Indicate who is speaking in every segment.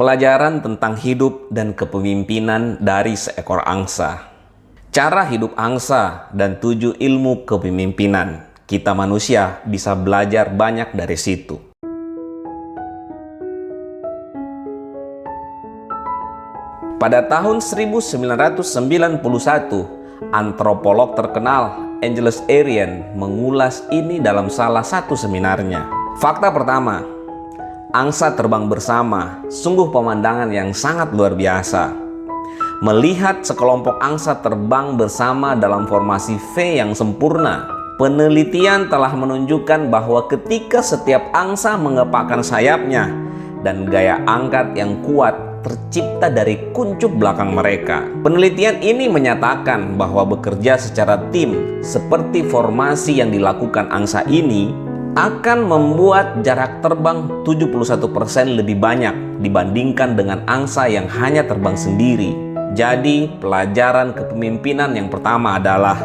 Speaker 1: Pelajaran tentang hidup dan kepemimpinan dari seekor angsa. Cara hidup angsa dan 7 ilmu kepemimpinan. Kita manusia bisa belajar banyak dari situ. Pada tahun 1991, antropolog terkenal Angelus Arrien mengulas ini dalam salah satu seminarnya. Fakta pertama, angsa terbang bersama, sungguh pemandangan yang sangat luar biasa. Melihat sekelompok angsa terbang bersama dalam formasi V yang sempurna, penelitian telah menunjukkan bahwa ketika setiap angsa mengepakkan sayapnya dan gaya angkat yang kuat tercipta dari kuncup belakang mereka. Penelitian ini menyatakan bahwa bekerja secara tim seperti formasi yang dilakukan angsa ini akan membuat jarak terbang 71% lebih banyak dibandingkan dengan angsa yang hanya terbang sendiri. Jadi, pelajaran kepemimpinan yang pertama adalah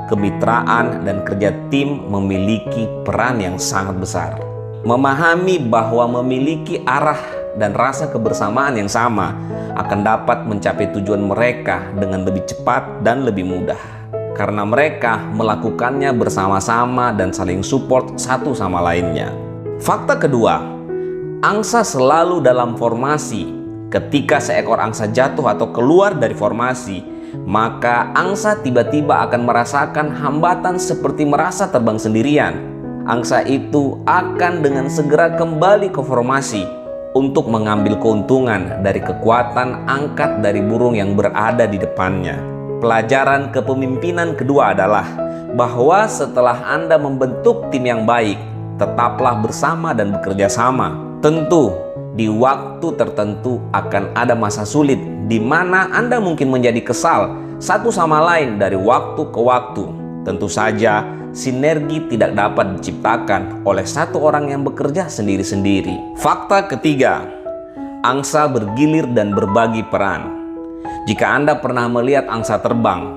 Speaker 1: kemitraan dan kerja tim memiliki peran yang sangat besar. Memahami bahwa memiliki arah dan rasa kebersamaan yang sama akan dapat mencapai tujuan mereka dengan lebih cepat dan lebih mudah. Karena mereka melakukannya bersama-sama dan saling support satu sama lainnya. Fakta kedua, angsa selalu dalam formasi. Ketika seekor angsa jatuh atau keluar dari formasi, maka angsa tiba-tiba akan merasakan hambatan seperti merasa terbang sendirian. Angsa itu akan dengan segera kembali ke formasi untuk mengambil keuntungan dari kekuatan angkat dari burung yang berada di depannya. Pelajaran kepemimpinan kedua adalah bahwa setelah Anda membentuk tim yang baik, tetaplah bersama dan bekerja sama. Tentu, di waktu tertentu akan ada masa sulit di mana Anda mungkin menjadi kesal satu sama lain dari waktu ke waktu. Tentu saja, sinergi tidak dapat diciptakan oleh satu orang yang bekerja sendiri-sendiri. Fakta ketiga, angsa bergilir dan berbagi peran. Jika Anda pernah melihat angsa terbang,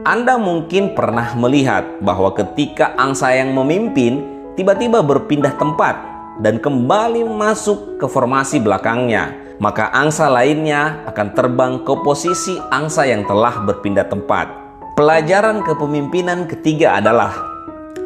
Speaker 1: Anda mungkin pernah melihat bahwa ketika angsa yang memimpin tiba-tiba berpindah tempat dan kembali masuk ke formasi belakangnya, maka angsa lainnya akan terbang ke posisi angsa yang telah berpindah tempat. Pelajaran kepemimpinan ketiga adalah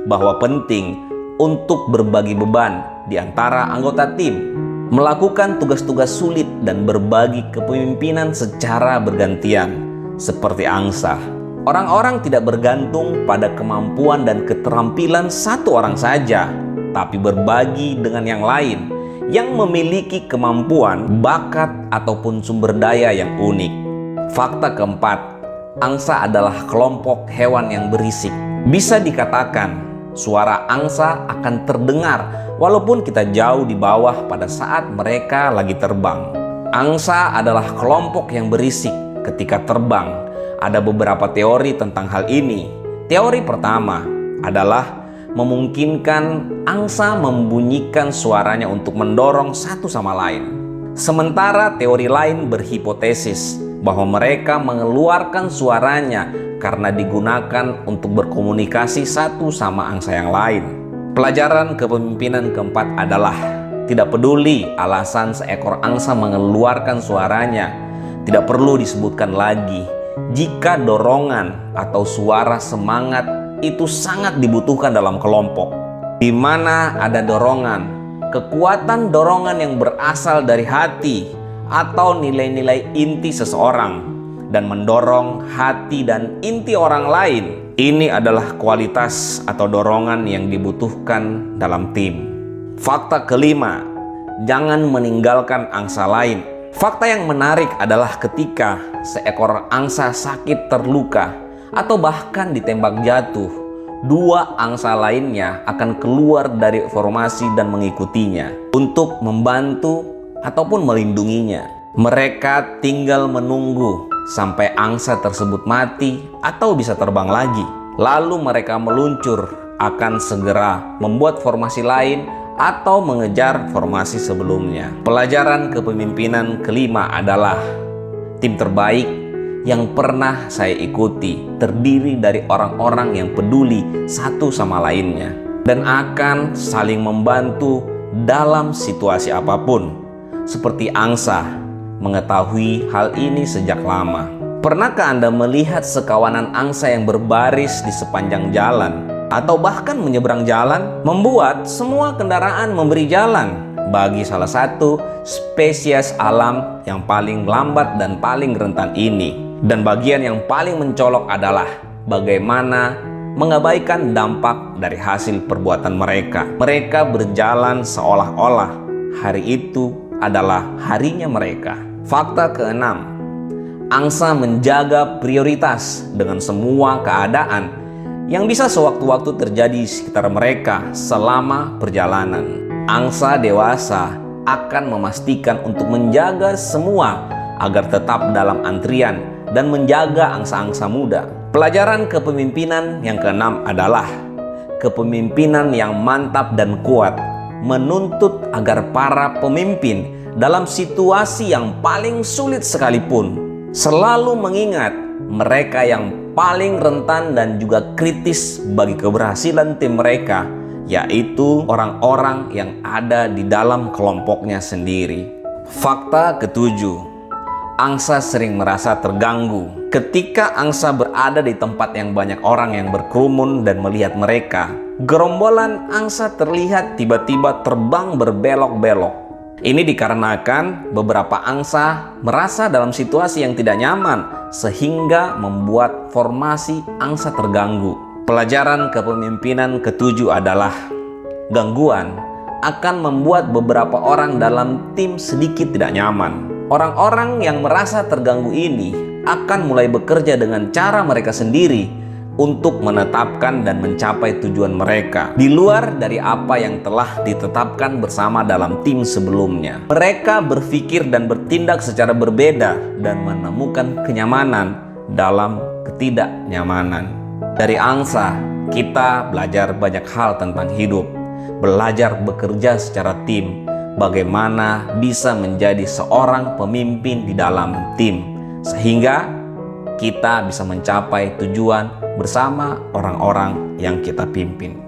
Speaker 1: bahwa penting untuk berbagi beban di antara anggota tim, melakukan tugas-tugas sulit dan berbagi kepemimpinan secara bergantian seperti angsa. Orang-orang tidak bergantung pada kemampuan dan keterampilan satu orang saja, tapi berbagi dengan yang lain yang memiliki kemampuan, bakat, ataupun sumber daya yang unik. Fakta keempat, angsa adalah kelompok hewan yang berisik. Bisa dikatakan, suara angsa akan terdengar walaupun kita jauh di bawah pada saat mereka lagi terbang. Angsa adalah kelompok yang berisik ketika terbang. Ada beberapa teori tentang hal ini. Teori pertama adalah memungkinkan angsa membunyikan suaranya untuk mendorong satu sama lain. Sementara teori lain berhipotesis bahwa mereka mengeluarkan suaranya karena digunakan untuk berkomunikasi satu sama angsa yang lain. Pelajaran kepemimpinan keempat adalah tidak peduli alasan seekor angsa mengeluarkan suaranya, tidak perlu disebutkan lagi jika dorongan atau suara semangat itu sangat dibutuhkan dalam kelompok. Di mana ada dorongan, kekuatan dorongan yang berasal dari hati atau nilai-nilai inti seseorang dan mendorong hati dan inti orang lain. Ini adalah kualitas atau dorongan yang dibutuhkan dalam tim. Fakta kelima, jangan meninggalkan angsa lain. Fakta yang menarik adalah ketika seekor angsa sakit terluka atau bahkan ditembak jatuh, 2 angsa lainnya akan keluar dari formasi dan mengikutinya untuk membantu ataupun melindunginya. Mereka tinggal menunggu sampai angsa tersebut mati atau bisa terbang lagi. Lalu mereka meluncur akan segera membuat formasi lain atau mengejar formasi sebelumnya. Pelajaran kepemimpinan kelima adalah tim terbaik yang pernah saya ikuti terdiri dari orang-orang yang peduli satu sama lainnya dan akan saling membantu dalam situasi apapun. seperti angsa, mengetahui hal ini sejak lama. Pernahkah Anda melihat sekawanan angsa yang berbaris di sepanjang jalan atau bahkan menyeberang jalan, membuat semua kendaraan memberi jalan bagi salah satu spesies alam yang paling lambat dan paling rentan ini? Dan bagian yang paling mencolok adalah bagaimana mengabaikan dampak dari hasil perbuatan mereka. Mereka berjalan seolah-olah hari itu adalah harinya mereka. Fakta keenam, angsa menjaga prioritas dengan semua keadaan yang bisa sewaktu-waktu terjadi di sekitar mereka selama perjalanan. Angsa dewasa akan memastikan untuk menjaga semua agar tetap dalam antrian dan menjaga angsa-angsa muda. Pelajaran kepemimpinan yang keenam adalah kepemimpinan yang mantap dan kuat menuntut agar para pemimpin dalam situasi yang paling sulit sekalipun selalu mengingat mereka yang paling rentan dan juga kritis bagi keberhasilan tim mereka, yaitu orang-orang yang ada di dalam kelompoknya sendiri. Fakta ketujuh, angsa sering merasa terganggu. Ketika angsa berada di tempat yang banyak orang yang berkerumun dan melihat mereka, gerombolan angsa terlihat tiba-tiba terbang berbelok-belok. Ini dikarenakan beberapa angsa merasa dalam situasi yang tidak nyaman sehingga membuat formasi angsa terganggu. Pelajaran kepemimpinan ketujuh adalah gangguan akan membuat beberapa orang dalam tim sedikit tidak nyaman. Orang-orang yang merasa terganggu ini akan mulai bekerja dengan cara mereka sendiri untuk menetapkan dan mencapai tujuan mereka di luar dari apa yang telah ditetapkan bersama dalam tim sebelumnya. Mereka berpikir dan bertindak secara berbeda dan menemukan kenyamanan dalam ketidaknyamanan. Dari angsa, kita belajar banyak hal tentang hidup, belajar bekerja secara tim, bagaimana bisa menjadi seorang pemimpin di dalam tim, sehingga kita bisa mencapai tujuan bersama orang-orang yang kita pimpin.